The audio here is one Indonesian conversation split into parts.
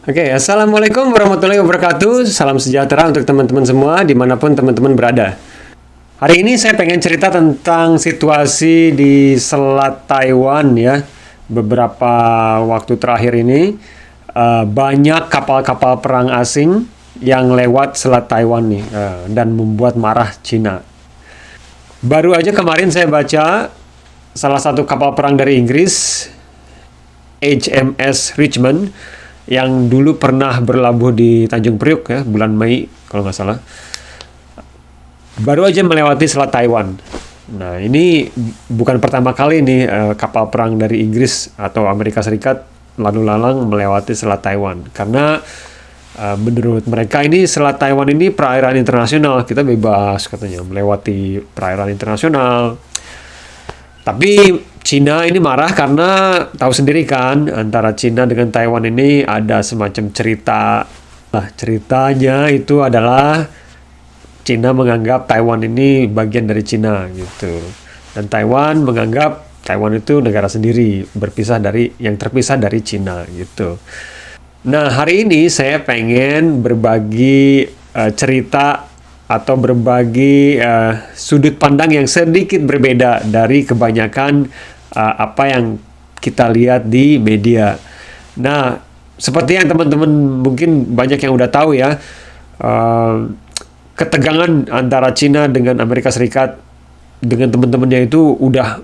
Oke, Assalamualaikum warahmatullahi wabarakatuh. Salam sejahtera untuk teman-teman semua, dimanapun teman-teman berada. Hari ini saya pengen cerita tentang situasi di Selat Taiwan ya. Beberapa waktu terakhir ini, banyak kapal-kapal perang asing yang lewat Selat Taiwan nih, dan membuat marah Cina. Baru aja kemarin saya baca salah satu kapal perang dari Inggris, HMS Richmond, yang dulu pernah berlabuh di Tanjung Priuk ya, bulan Mei kalau nggak salah, baru aja melewati Selat Taiwan. Nah, ini bukan pertama kali nih kapal perang dari Inggris atau Amerika Serikat lalu lalang melewati Selat Taiwan, karena menurut mereka ini Selat Taiwan ini perairan internasional, kita bebas katanya melewati perairan internasional. Tapi Cina ini marah karena tahu sendiri kan, antara Cina dengan Taiwan ini ada semacam cerita. Nah, ceritanya itu adalah Cina menganggap Taiwan ini bagian dari Cina gitu. Dan Taiwan menganggap Taiwan itu negara sendiri, yang terpisah dari Cina gitu. Nah, hari ini saya pengen berbagi cerita atau berbagi sudut pandang yang sedikit berbeda dari kebanyakan apa yang kita lihat di media. Nah, seperti yang teman-teman mungkin banyak yang udah tahu ya, ketegangan antara Cina dengan Amerika Serikat dengan teman-temannya itu udah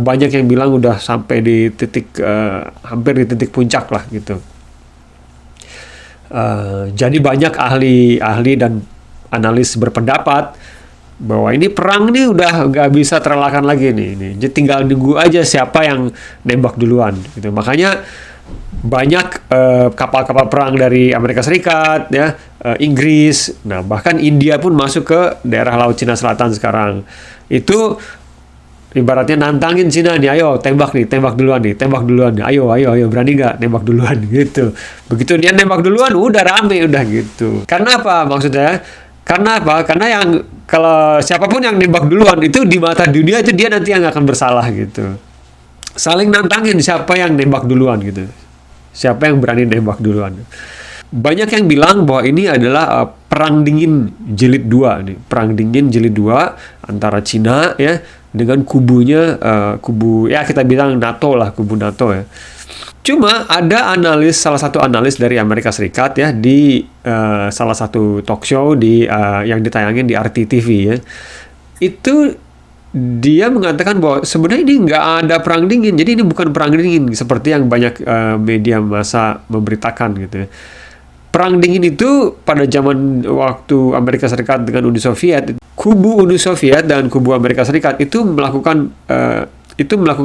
banyak yang bilang udah sampai di titik hampir di titik puncak lah gitu. Jadi banyak ahli dan analis berpendapat bahwa ini perang nih udah nggak bisa terelakkan lagi nih. Jadi tinggal nunggu aja siapa yang nembak duluan gitu. Makanya banyak kapal-kapal perang dari Amerika Serikat ya, Inggris, nah bahkan India pun masuk ke daerah Laut Cina Selatan sekarang. Itu ibaratnya nantangin Cina nih, ayo tembak duluan nih, ayo berani nggak nembak duluan gitu. Begitu dia nembak duluan, udah rame udah gitu. Karena apa maksudnya? Karena apa? Karena kalau siapapun yang nembak duluan itu di mata dunia itu dia nanti yang akan bersalah gitu. Saling nantangin siapa yang nembak duluan gitu. Siapa yang berani nembak duluan. Banyak yang bilang bahwa ini adalah perang dingin jilid 2 nih. Perang dingin jilid 2 antara Cina ya dengan kubunya kubu ya kita bilang NATO lah, kubu NATO ya. Cuma ada salah satu analis dari Amerika Serikat ya di salah satu talk show yang ditayangin di RTTV ya. Itu dia mengatakan bahwa sebenarnya ini nggak ada perang dingin. Jadi ini bukan perang dingin seperti yang banyak media massa memberitakan gitu ya. Perang dingin itu pada zaman waktu Amerika Serikat dengan Uni Soviet, kubu Uni Soviet dan kubu Amerika Serikat itu melakukan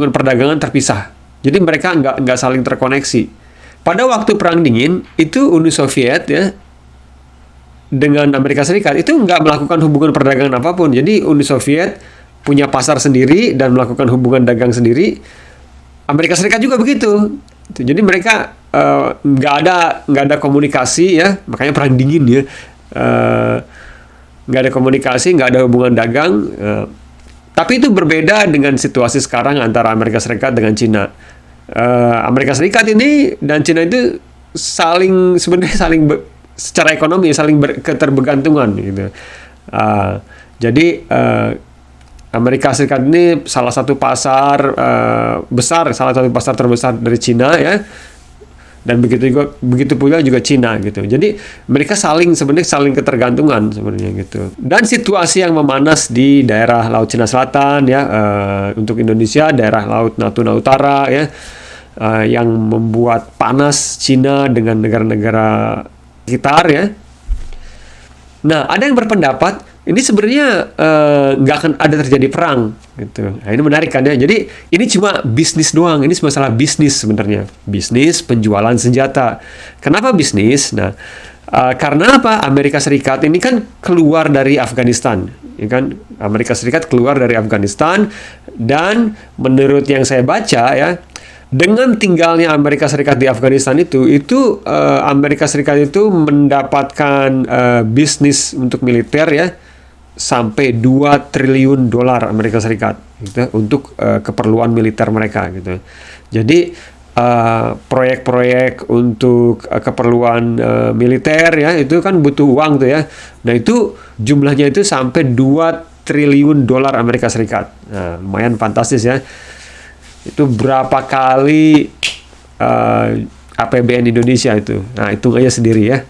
perdagangan terpisah. Jadi mereka nggak saling terkoneksi. Pada waktu perang dingin itu Uni Soviet ya dengan Amerika Serikat itu nggak melakukan hubungan perdagangan apapun. Jadi Uni Soviet punya pasar sendiri dan melakukan hubungan dagang sendiri. Amerika Serikat juga begitu. Jadi mereka nggak ada komunikasi ya, makanya perang dingin ya. Nggak ada komunikasi, nggak ada hubungan dagang. Tapi itu berbeda dengan situasi sekarang antara Amerika Serikat dengan Cina. Amerika Serikat ini dan Cina itu secara ekonomi saling ketergantungan gitu. Jadi Amerika Serikat ini salah satu pasar terbesar dari Cina ya. Dan begitu pula juga Cina gitu. Jadi mereka sebenarnya saling ketergantungan sebenarnya gitu. Dan situasi yang memanas di daerah Laut Cina Selatan ya, untuk Indonesia daerah Laut Natuna Utara ya, yang membuat panas Cina dengan negara-negara sekitar ya. Nah, ada yang berpendapat ini sebenarnya nggak akan ada terjadi perang gitu. Nah, ini menarik kan ya. Jadi ini cuma bisnis doang. Ini masalah bisnis sebenarnya. Bisnis penjualan senjata. Kenapa bisnis? Nah, karena apa? Amerika Serikat ini kan keluar dari Afghanistan, ya kan? Amerika Serikat keluar dari Afghanistan dan menurut yang saya baca ya, dengan tinggalnya Amerika Serikat di Afghanistan itu Amerika Serikat itu mendapatkan bisnis untuk militer ya sampai 2 triliun dolar Amerika Serikat gitu, untuk keperluan militer mereka gitu. Jadi proyek-proyek untuk keperluan militer ya, itu kan butuh uang tuh ya. Nah itu jumlahnya itu sampai 2 triliun dolar Amerika Serikat. Nah, lumayan fantastis ya. Itu berapa kali APBN Indonesia itu. Nah, hitung aja sendiri ya.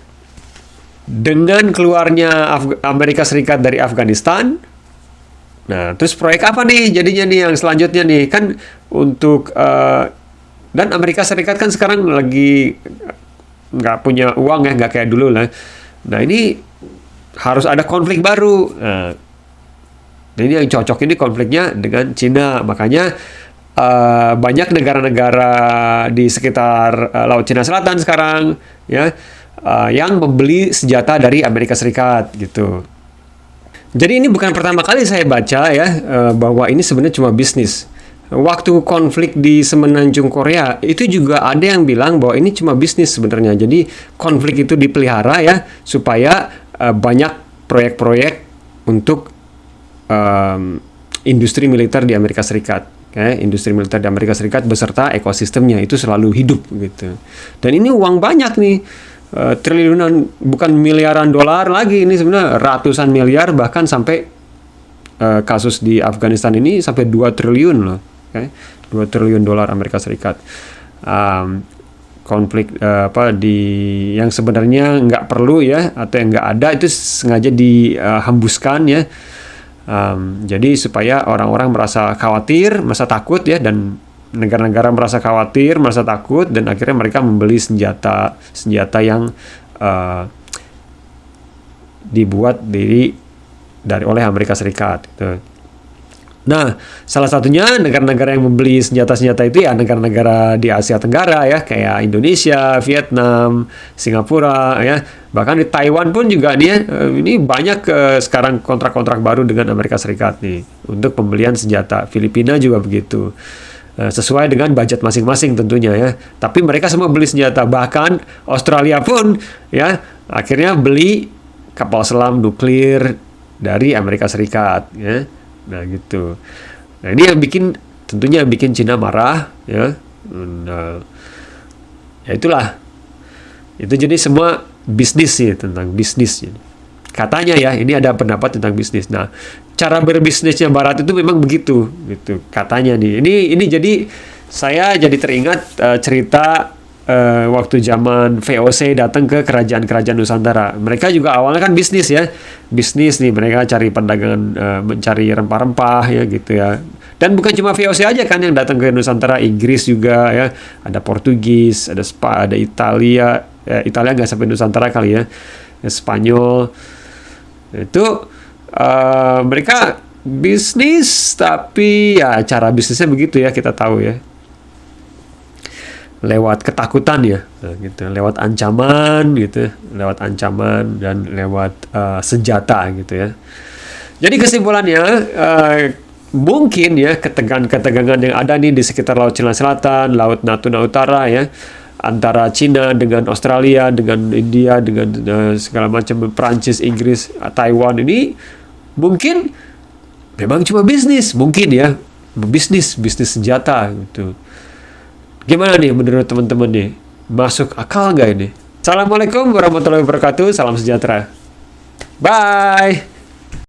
Dengan keluarnya Amerika Serikat dari Afghanistan, nah terus proyek apa nih jadinya nih yang selanjutnya nih kan untuk dan Amerika Serikat kan sekarang lagi nggak punya uang ya, nggak kayak dulu lah. Nah ini harus ada konflik baru. Nah, ini yang cocok ini konfliknya dengan Cina. Makanya banyak negara-negara di sekitar Laut Cina Selatan sekarang ya yang membeli senjata dari Amerika Serikat gitu. Jadi ini bukan pertama kali saya baca ya bahwa ini sebenarnya cuma bisnis. Waktu konflik di semenanjung Korea itu juga ada yang bilang bahwa ini cuma bisnis sebenarnya. Jadi konflik itu dipelihara ya supaya banyak proyek-proyek untuk industri militer di Amerika Serikat. Industri militer di Amerika Serikat beserta ekosistemnya itu selalu hidup gitu. Dan ini uang banyak nih. Triliunan, bukan miliaran dolar lagi, ini sebenarnya ratusan miliar, bahkan sampai kasus di Afghanistan ini sampai 2 triliun loh, 2 triliun dolar Amerika Serikat. Konflik yang sebenarnya nggak perlu ya, atau yang nggak ada itu sengaja dihembuskan ya. Jadi supaya orang-orang merasa khawatir, merasa takut ya, dan negara-negara merasa khawatir, merasa takut, dan akhirnya mereka membeli senjata yang dibuat oleh Amerika Serikat. Gitu. Nah, salah satunya negara-negara yang membeli senjata-senjata itu ya negara-negara di Asia Tenggara ya, kayak Indonesia, Vietnam, Singapura ya, bahkan di Taiwan pun juga nih ya, ini banyak sekarang kontrak-kontrak baru dengan Amerika Serikat nih untuk pembelian senjata. Filipina juga begitu. Sesuai dengan budget masing-masing tentunya ya. Tapi mereka semua beli senjata. Bahkan Australia pun ya akhirnya beli kapal selam nuklir dari Amerika Serikat ya. Nah gitu. Nah ini yang bikin Cina marah ya. Nah, ya itulah. Itu jadi semua bisnis sih, tentang bisnis. Katanya ya, ini ada pendapat tentang bisnis. Nah, cara berbisnisnya Barat itu memang begitu, gitu katanya nih. Ini jadi saya jadi teringat cerita waktu zaman VOC datang ke kerajaan-kerajaan Nusantara. Mereka juga awalnya kan bisnis ya, bisnis nih, mereka cari perdagangan, mencari rempah-rempah ya gitu ya. Dan bukan cuma VOC aja kan yang datang ke Nusantara, Inggris juga ya, ada Portugis, ada Italia, Italia nggak sampai Nusantara kali ya, Spanyol. Itu mereka bisnis, tapi ya cara bisnisnya begitu ya, kita tahu ya, lewat ketakutan ya, gitu, lewat ancaman gitu, lewat ancaman dan lewat senjata gitu ya. Jadi kesimpulannya mungkin ya ketegangan yang ada nih di sekitar Laut Cina Selatan, Laut Natuna Utara ya, antara Cina dengan Australia, dengan India, dengan segala macam, Perancis, Inggris, Taiwan ini mungkin memang cuma bisnis, mungkin ya, bisnis senjata gitu. Gimana nih menurut teman-teman nih? Masuk akal nggak ini? Assalamualaikum warahmatullahi wabarakatuh, salam sejahtera. Bye!